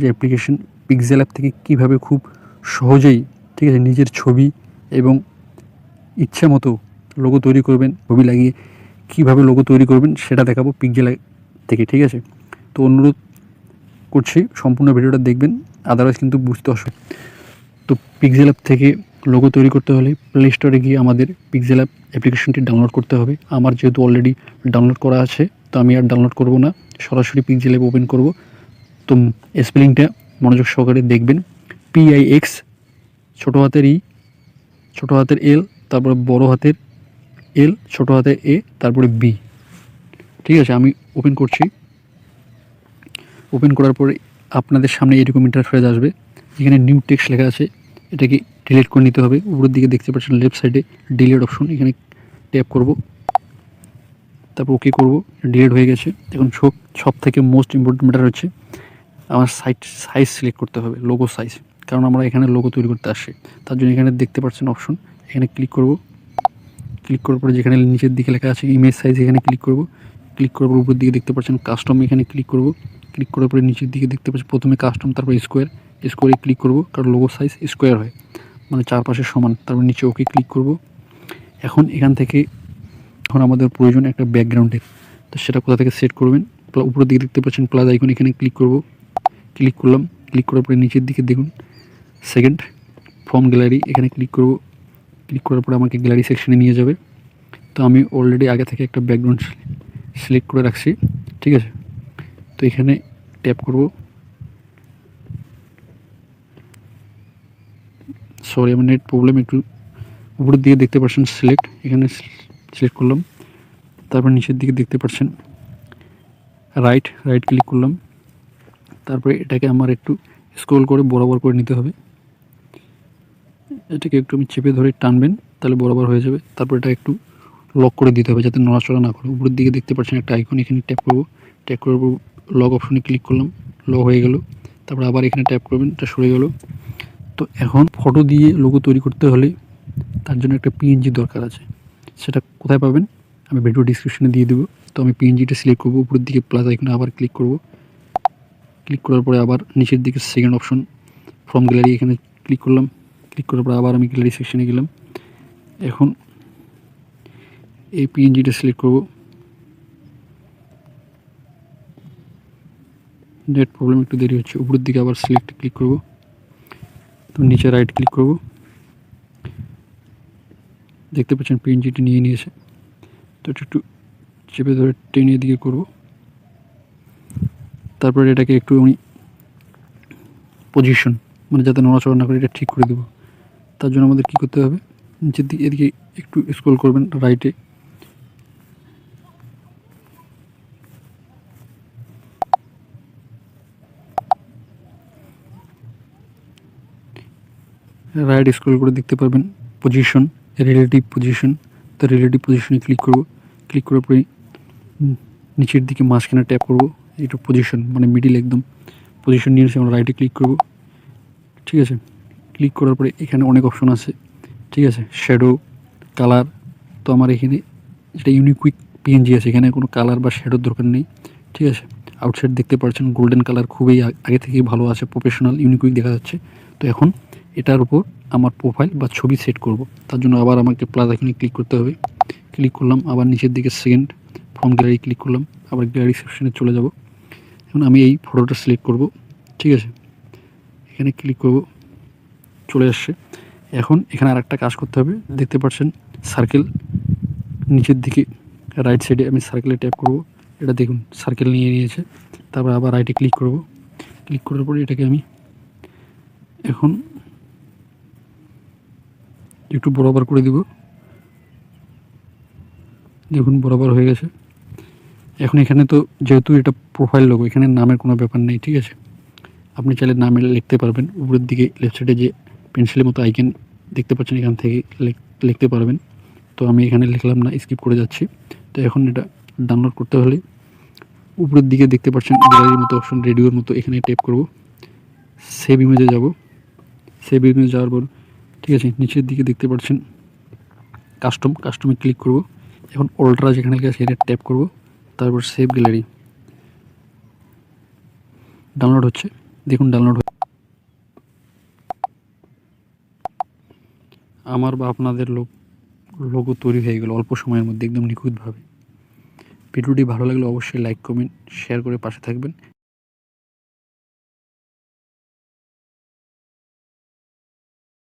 যে application pixel app থেকে কীভাবে খুব সহজেই, ঠিক আছে, নিজের ছবি এবং ইচ্ছা মতো লোগো তৈরি করবেন, ছবি লাগিয়ে কীভাবে লোগো তৈরি করবেন সেটা দেখাবো পিক্সেল অ্যাপ থেকে, ঠিক আছে। তো অনুরোধ করছি সম্পূর্ণ ভিডিওটা দেখবেন, আদারওয়াইজ কিন্তু বুঝতে অসুবিধা। তো পিক্সেল অ্যাপ থেকে লোগো তৈরি করতে হলে প্লে স্টোরে গিয়ে আমাদের পিক্সেল অ্যাপ অ্যাপ্লিকেশনটি ডাউনলোড করতে হবে। আমার যেহেতু অলরেডি ডাউনলোড করা আছে, তো আমি আর ডাউনলোড করব না, সরাসরি পিক্সেল অ্যাপ ওপেন করব। তো স্পেলিংটা মনোযোগ সহকারে দেখবেন। PIX, ছোটো হাতের ই, ছোটো হাতের এল, তারপরে বড় হাতের এল, ছোটো হাতের এ, তারপরে বি, ঠিক আছে। আমি ওপেন করছি। ওপেন করার পরে আপনাদের সামনে এরকম ইন্টারফেস আসবে। এখানে নিউ টেক্সট লেখা আছে, এটাকে ডিলিট করে নিতে হবে। উপরের দিকে দেখতে পাচ্ছেন লেফট সাইডে ডিলিট অপশন, এখানে ট্যাপ করব, তারপর ওকে করব। ডিলিট হয়ে গেছে। এখন সব থেকে মোস্ট ইম্পর্টেন্ট ম্যাটার হচ্ছে আমার সাইজ সিলেক্ট করতে হবে, লোগো সাইজ, কারণ আমরা এখানে লোগো তৈরি করতে আসছি। তার জন্য এখানে দেখতে পাচ্ছেন অপশন, এখানে ক্লিক করব। ক্লিক করার পরে যেখানে নিচের দিকে লেখা আছে ইমেজ সাইজ, এখানে ক্লিক করব। ক্লিক করার পর উপরের দিকে দেখতে পাচ্ছেন কাস্টম, এখানে ক্লিক করব। ক্লিক করার পরে নিচের দিকে দেখতে পাচ্ছি প্রথমে কাস্টম, তারপর স্কোয়ারে ক্লিক করব, কারণ লোগো সাইজ স্কোয়ার হয়, মানে চারপাশে সমান। তারপর নিচে ওকে ক্লিক করব। এখন এখান থেকে আমাদের প্রয়োজন একটা ব্যাকগ্রাউন্ডের, তো সেটা কোথা থেকে সেট করবেন। উপরের দিকে দেখতে পাচ্ছেন প্লাস আইকন, এখানে ক্লিক করব। ক্লিক করলাম। ক্লিক করার পরে নিচের দিকে দেখুন সেকেন্ড ফ্রম গ্যালারি, এখানে ক্লিক করব। ক্লিক করার পরে আমাকে গ্যালারি সেকশনে নিয়ে যাবে। তো আমি অলরেডি আগে থেকে একটা ব্যাকগ্রাউন্ড সিলেক্ট করে রাখছি, ঠিক আছে। তো এখানে ট্যাপ করব। সরি, আমার নেট প্রবলেম একটু। উপরের দিকে দেখতে পাচ্ছেন সিলেক্ট, এখানে সিলেক্ট করলাম। তারপর নিচের দিকে দেখতে পাচ্ছেন রাইট ক্লিক করলাম। তারপরে এটাকে আমার একটু স্ক্রল করে বরাবর করে নিতে হবে। এটাকে একটু আমি চেপে ধরে টানবেন, তাহলে বরাবর হয়ে যাবে। তারপর এটা একটু লক করে দিতে হবে যাতে নড়াচড়া না করে। উপরের দিকে দেখতে পাচ্ছেন একটা আইকন, এখানে ট্যাপ করব। ট্যাপ করার পর লক অপশনে ক্লিক করলাম, লক হয়ে গেল। তারপর আবার এখানে ট্যাপ করবেন, এটা সরে গেল। তো এখন ফটো দিয়ে লোগো তৈরি করতে হলে তার জন্য একটা PNG দরকার আছে, সেটা কোথায় পাবেন আমি ভিডিও ডিসক্রিপশনে দিয়ে দেবো। তো আমি PNGটা সিলেক্ট করব। উপরের দিকে প্লাস আইকনে আবার ক্লিক করব। ক্লিক করার পরে আবার নিচের দিকে সেকেন্ড অপশন ফ্রম গ্যালারি, এখানে ক্লিক করলাম। ক্লিক করার পরে আবার আমি গ্যালারি সেকশনে গেলাম। এখন এই PNGটা সিলেক্ট করব। নেট প্রবলেম, একটু দেরি হচ্ছে। উপরের দিকে আবার সিলেক্ট ক্লিক করব। তো নিচে রাইট ক্লিক করব। দেখতে পাচ্ছেন PNGটি নিয়ে নিয়েছে। তো একটু চেপে ধরে টেনে দিকে করব। তারপরে এটাকে একটু আমি পজিশন, মানে যাতে নড়াচড়া না করে, এটা ঠিক করে দেবো। তার জন্য আমাদের কী করতে হবে, নিচের দিকে এদিকে একটু স্ক্রল করবেন রাইটে। রাইট স্ক্রল করে দেখতে পারবেন পজিশন, রিলেটিভ পজিশন। তো রিলেটিভ পজিশনে ক্লিক করব। ক্লিক করার পরে নিচের দিকে মাঝখানে ট্যাপ করব, একটু পজিশন মানে মিডিল একদম পজিশন নিয়ে এসে আমরা রাইটে ক্লিক করব, ঠিক আছে। ক্লিক করার পরে এখানে অনেক অপশন আছে, ঠিক আছে, শ্যাডো, কালার। তো আমার এখানে যেটা ইউনিকুইক PNG আছে, এখানে কোনো কালার বা শ্যাডোর দরকার নেই, ঠিক আছে। আউটসাইড দেখতে পাচ্ছেন গোল্ডেন কালার, খুবই আগে থেকেই ভালো আছে, প্রফেশনাল ইউনিকুইক দেখা যাচ্ছে। তো এখন এটার উপর আমার প্রোফাইল বা ছবি সেট করব। তার জন্য আবার আমাকে প্লাস এখানে ক্লিক করতে হবে। ক্লিক করলাম, আবার নিচের দিকে সেকেন্ড ফ্রম গ্যালারি ক্লিক করলাম, আবার গ্যালারি সেকশনে চলে যাব। এখন আমি এই ফটোটা সিলেক্ট করব, ঠিক আছে। এখানে ক্লিক করব, চলে আসছে। এখন এখানে আর একটা কাজ করতে হবে, দেখতে পাচ্ছেন সার্কেল, নিচের দিকে রাইট সাইডে আমি সার্কেলে ট্যাপ করব। এটা দেখুন সার্কেল নিয়ে নিয়েছে। তারপর আবার রাইটে ক্লিক করব। ক্লিক করার পরে এটাকে আমি এখন একটু বরাবর করে দিব। দেখুন বরাবর হয়ে গেছে। এখন এখানে তো যেহেতু এটা প্রোফাইল লোগো, এখানে নামের কোনো ব্যাপার নেই, ঠিক আছে। আপনি চাইলে নামে লিখতে পারবেন। উপরের দিকে লেফট সাইডে যে পেন্সিলের মতো আইকন দেখতে পাচ্ছেন, এখান থেকে লিখতে পারবেন। তো আমি এখানে লিখলাম না, স্কিপ করে যাচ্ছি। তো এখন এটা ডাউনলোড করতে হলে উপরের দিকে দেখতে পাচ্ছেন গ্যালারির মতো অপশন, রেডিওর মতো, এখানে ট্যাপ করব। সেভ ইমেজে যাব। সেভ ইমেজ যাওয়ার পর, ঠিক আছে, নিচের দিকে দেখতে পাচ্ছেন কাস্টমে ক্লিক করব। এখন অল্ট্রা যেখানে লেখা আছে এটা ট্যাপ করব। তারপর সেভ গ্যালারি, ডাউনলোড হচ্ছে। দেখুন ডাউনলোড আমার বা আপনাদের লোগো তৈরি হয়ে গেল অল্প সময়ের মধ্যে একদম নিখুঁতভাবে। ভিডিওটি ভালো লাগলে অবশ্যই লাইক কমেন্ট শেয়ার করে পাশে থাকবেন।